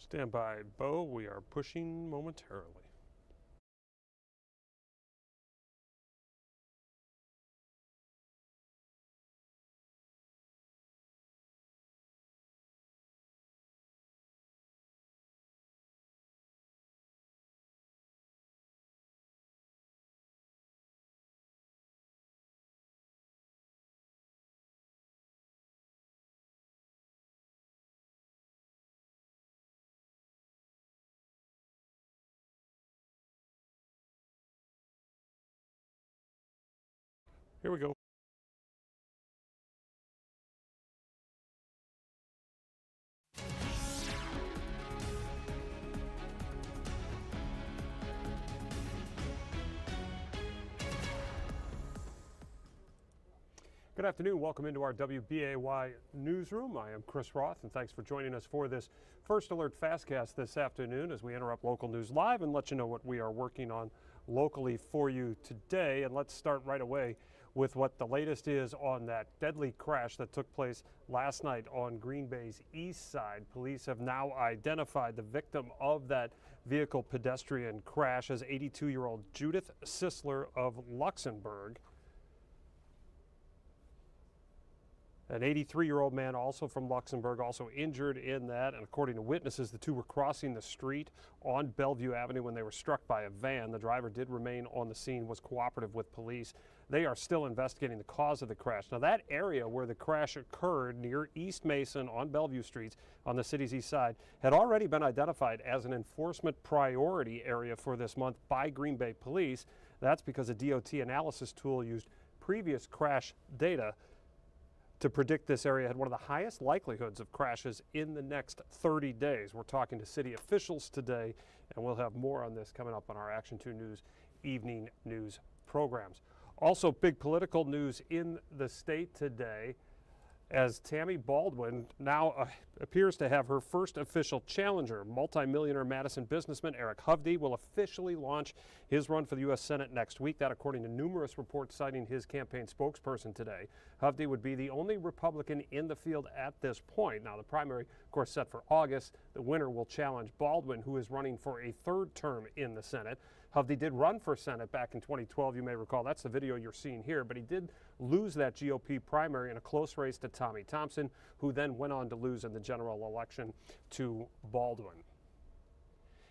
Stand by, Bo. We are pushing momentarily. Here we go. Good afternoon. Welcome into our WBAY newsroom. I am Chris Roth, and thanks for joining us for this First Alert Fastcast this afternoon as we interrupt local news live and let you know what we are working on locally for you today. And let's start right away with what the latest is on that deadly crash that took place last night on Green Bay's east side. Police have now identified the victim of that vehicle pedestrian crash as 82-year-old Judith Sisler of Luxembourg. An 83-year-old man also from Luxembourg also injured in that, and according to witnesses, the two were crossing the street on Bellevue Avenue when they were struck by a van. The driver did remain on the scene, was cooperative with police. They are still investigating the cause of the crash. Now, that area where the crash occurred near East Mason on Bellevue Streets on the city's east side had already been identified as an enforcement priority area for this month by Green Bay Police. That's because a DOT analysis tool used previous crash data to predict this area had one of the highest likelihoods of crashes in the next 30 days. We're talking to city officials today, and we'll have more on this coming up on our Action 2 News evening news programs. Also, big political news in the state today as Tammy Baldwin now appears to have her first official challenger. Multimillionaire Madison businessman Eric Hovde will officially launch his run for the U.S. Senate next week. That according to numerous reports citing his campaign spokesperson today. Hovde would be the only Republican in the field at this point. Now, the primary, of course, set for August. The winner will challenge Baldwin, who is running for a third term in the Senate. Hovde did run for Senate back in 2012, you may recall. That's the video you're seeing here, but he did lose that GOP primary in a close race to Tommy Thompson, who then went on to lose in the general election to Baldwin.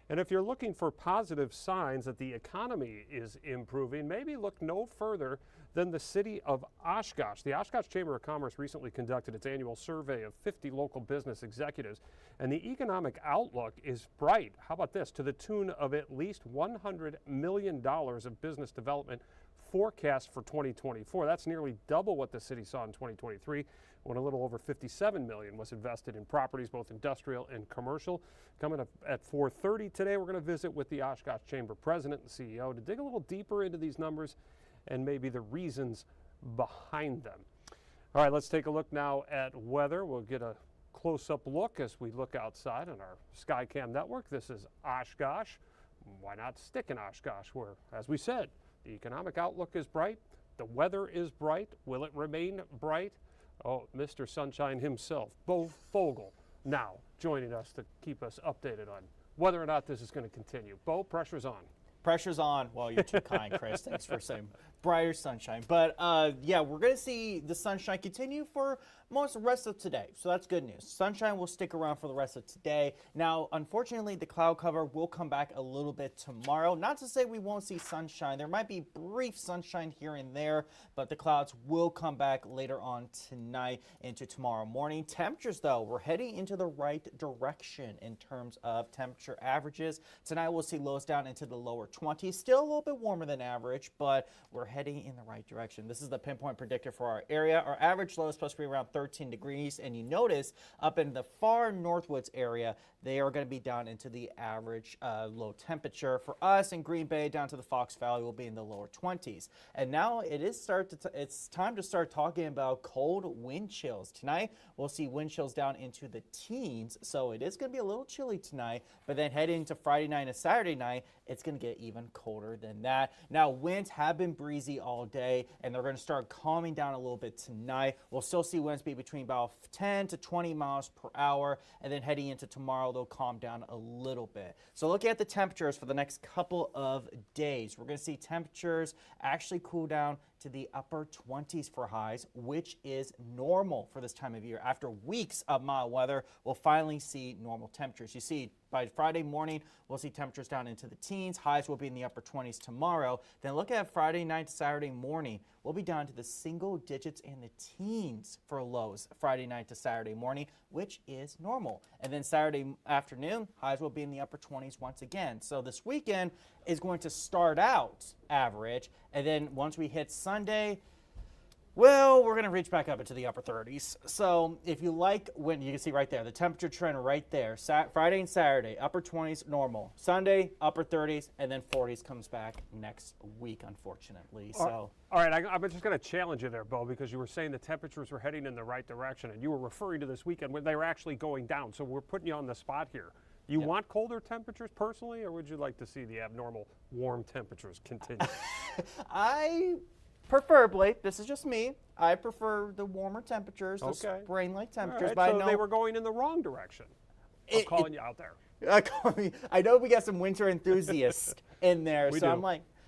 And if you're looking for positive signs that the economy is improving, maybe look no further than the city of Oshkosh. The Oshkosh Chamber of Commerce recently conducted its annual survey of 50 local business executives, and the economic outlook is bright. How about this? To the tune of at least $100 million of business development forecast for 2024. That's nearly double what the city saw in 2023, when a little over $57 million was invested in properties, both industrial and commercial. Coming up at 4:30 today, we're going to visit with the Oshkosh Chamber President and CEO to dig a little deeper into these numbers and maybe the reasons behind them. All right, let's take a look now at weather. We'll get a close-up look as we look outside on our Skycam network. This is Oshkosh. Why not stick in Oshkosh where, as we said, the economic outlook is bright, the weather is bright. Will it remain bright? Oh, Mr. Sunshine himself, Bo Fogel, now joining us to keep us updated on whether or not this is going to continue. Bo, pressure's on. Pressure's on. Well, you're too kind, Chris. Thanks for saying brighter sunshine. But yeah, we're going to see the sunshine continue for most of the rest of today. So that's good news. Sunshine will stick around for the rest of today. Now, unfortunately, the cloud cover will come back a little bit tomorrow. Not to say we won't see sunshine. There might be brief sunshine here and there, but the clouds will come back later on tonight into tomorrow morning. Temperatures, though, we're heading into the right direction in terms of temperature averages. Tonight, we'll see lows down into the lower 20s. Still a little bit warmer than average, but we're heading in the right direction. This is the pinpoint predictor for our area. Our average low is supposed to be around 13 degrees, and you notice up in the far Northwoods area, they are going to be down into the average low temperature. For us in Green Bay, down to the Fox Valley, will be in the lower 20s. And now it's time to start talking about cold wind chills. Tonight, we'll see wind chills down into the teens, so it is going to be a little chilly tonight, but then heading into Friday night and Saturday night, it's going to get even colder than that. Now, winds have been breezy all day, and they're going to start calming down a little bit tonight. We'll still see winds be between about 10 to 20 miles per hour, and then heading into tomorrow, they'll calm down a little bit. So looking at the temperatures for the next couple of days, we're going to see temperatures actually cool down to the upper 20s for highs, which is normal for this time of year. After weeks of mild weather, we'll finally see normal temperatures. You see, by Friday morning, we'll see temperatures down into the teens. Highs will be in the upper 20s tomorrow. Then look at Friday night to Saturday morning. We'll be down to the single digits and the teens for lows Friday night to Saturday morning, which is normal. And then Saturday afternoon, highs will be in the upper 20s once again. So this weekend is going to start out average, and then once we hit Sunday, well, we're going to reach back up into the upper 30s. So if you like, when you can see right there, the temperature trend right there, Friday and Saturday, upper 20s, normal. Sunday, upper 30s, and then 40s comes back next week, unfortunately. So. All right, I'm just going to challenge you there, Bo, because you were saying the temperatures were heading in the right direction, and you were referring to this weekend when they were actually going down. So we're putting you on the spot here. You want colder temperatures personally, or would you like to see the abnormal warm temperatures continue? Preferably, this is just me, I prefer the warmer temperatures, the spring-like temperatures. Right, but so I know they were going in the wrong direction. I'm calling you out there. I know we got some winter enthusiasts in there, We so do.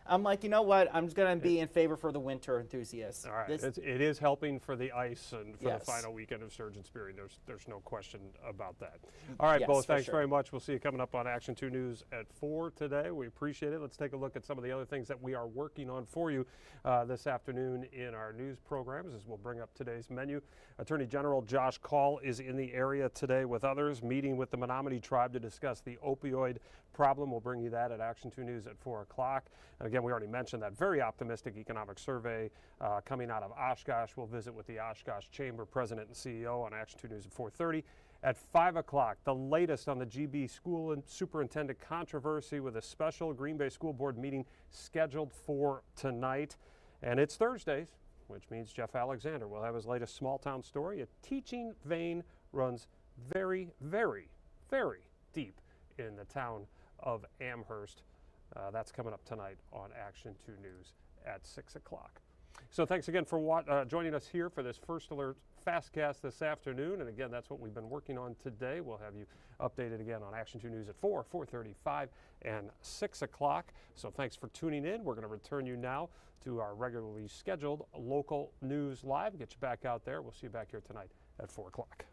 I'm like, you know what? I'm just going to be in favor for the winter enthusiasts. All right, it is helping for the ice and for the final weekend of Surge and Spirit. There's no question about that. All right, Yes, Bo, for thanks sure. very much. We'll see you coming up on Action 2 News at 4 today. We appreciate it. Let's take a look at some of the other things that we are working on for you this afternoon in our news programs as we'll bring up today's menu. Attorney General Josh Kaul is in the area today with others, meeting with the Menominee Tribe to discuss the opioid problem. We'll bring you that at Action 2 News at 4 o'clock. And again, we already mentioned that very optimistic economic survey coming out of Oshkosh. We'll visit with the Oshkosh Chamber President and CEO on Action 2 News at 4:30. At 5 o'clock, the latest on the GB school and superintendent controversy with a special Green Bay School Board meeting scheduled for tonight. And it's Thursdays, which means Jeff Alexander will have his latest small town story. A teaching vein runs very, very, very deep in the town of Amherst. That's coming up tonight on Action 2 News at 6 o'clock. So thanks again for joining us here for this First Alert Fastcast this afternoon. And again, that's what we've been working on today. We'll have you updated again on Action 2 News at 4, 4:35, and 6 o'clock. So thanks for tuning in. We're going to return you now to our regularly scheduled local news live. Get you back out there. We'll see you back here tonight at 4 o'clock.